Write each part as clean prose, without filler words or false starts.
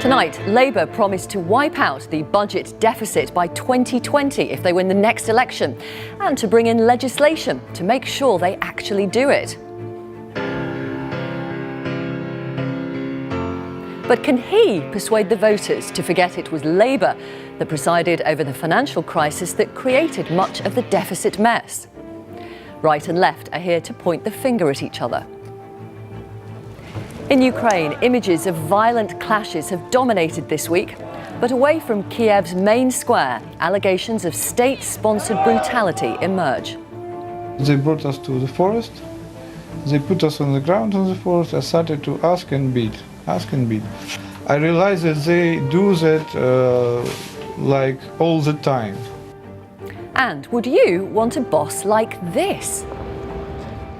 Tonight, Labour promised to wipe out the budget deficit by 2020 if they win the next election, and to bring in legislation to make sure they actually do it. But can he persuade the voters to forget it was Labour that presided over the financial crisis that created much of the deficit mess? Right and left are here to point the finger at each other. In Ukraine, images of violent clashes have dominated this week. But away from Kiev's main square, allegations of state-sponsored brutality emerge. They brought us to the forest. They put us on the ground in the forest and started to ask and beat. I realized that they do that like all the time. And would you want a boss like this?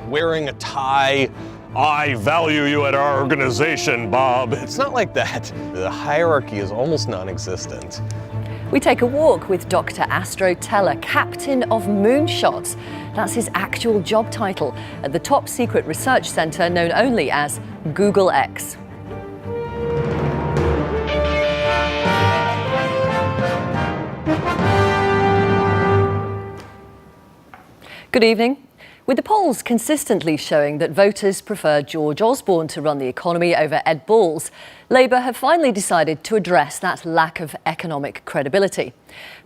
Wearing a tie. I value you at our organization, Bob. It's not like that. The hierarchy is almost non-existent. We take a walk with Dr. Astro Teller, Captain of Moonshots. That's his actual job title at the top secret research centre known only as Google X. Good evening. With the polls consistently showing that voters prefer George Osborne to run the economy over Ed Balls, Labour have finally decided to address that lack of economic credibility.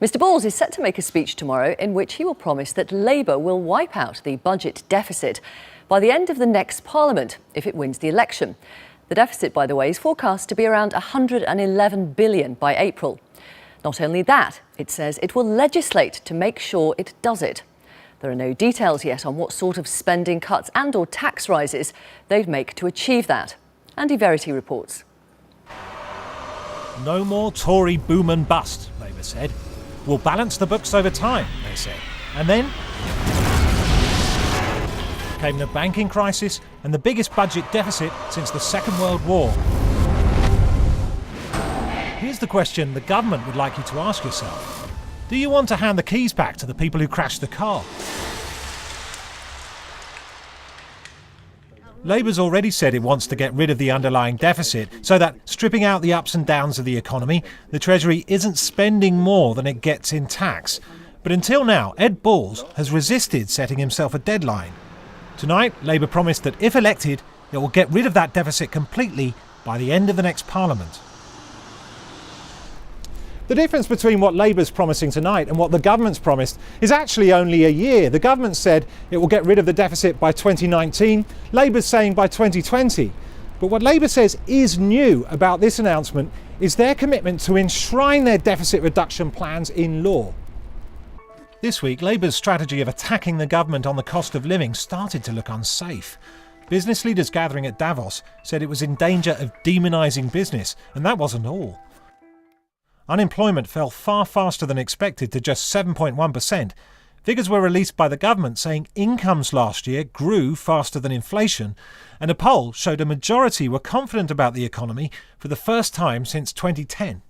Mr Balls is set to make a speech tomorrow in which he will promise that Labour will wipe out the budget deficit by the end of the next Parliament if it wins the election. The deficit, by the way, is forecast to be around £111 billion by April. Not only that, it says it will legislate to make sure it does it. There are no details yet on what sort of spending cuts and or tax rises they'd make to achieve that. Andy Verity reports. No more Tory boom and bust, Labour said. We'll balance the books over time, they said. And then came the banking crisis and the biggest budget deficit since the Second World War. Here's the question the government would like you to ask yourself. Do you want to hand the keys back to the people who crashed the car? Labour's already said it wants to get rid of the underlying deficit so that, stripping out the ups and downs of the economy, the Treasury isn't spending more than it gets in tax. But until now, Ed Balls has resisted setting himself a deadline. Tonight, Labour promised that if elected, it will get rid of that deficit completely by the end of the next Parliament. The difference between what Labour's promising tonight and what the government's promised is actually only a year. The government said it will get rid of the deficit by 2019. Labour's saying by 2020. But what Labour says is new about this announcement is their commitment to enshrine their deficit reduction plans in law. This week, Labour's strategy of attacking the government on the cost of living started to look unsafe. Business leaders gathering at Davos said it was in danger of demonising business, and that wasn't all. Unemployment fell far faster than expected to just 7.1%. Figures were released by the government saying incomes last year grew faster than inflation, and a poll showed a majority were confident about the economy for the first time since 2010.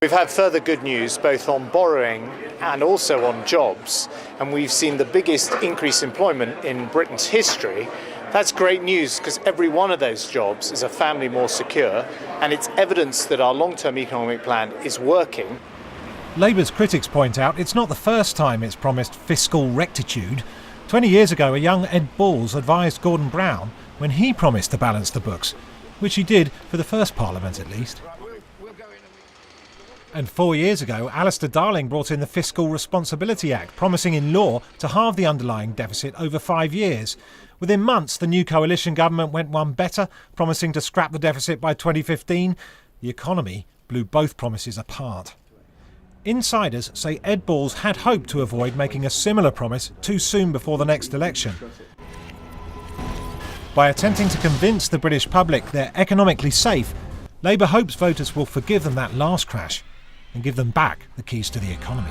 We've had further good news both on borrowing and also on jobs, and we've seen the biggest increase in employment in Britain's history. That's great news because every one of those jobs is a family more secure, and it's evidence that our long-term economic plan is working. Labour's critics point out it's not the first time it's promised fiscal rectitude. 20 years ago, a young Ed Balls advised Gordon Brown when he promised to balance the books, which he did for the first Parliament at least. And 4 years ago, Alistair Darling brought in the Fiscal Responsibility Act, promising in law to halve the underlying deficit over 5 years. Within months, the new coalition government went one better, promising to scrap the deficit by 2015. The economy blew both promises apart. Insiders say Ed Balls had hoped to avoid making a similar promise too soon before the next election. By attempting to convince the British public they're economically safe, Labour hopes voters will forgive them that last crash and give them back the keys to the economy.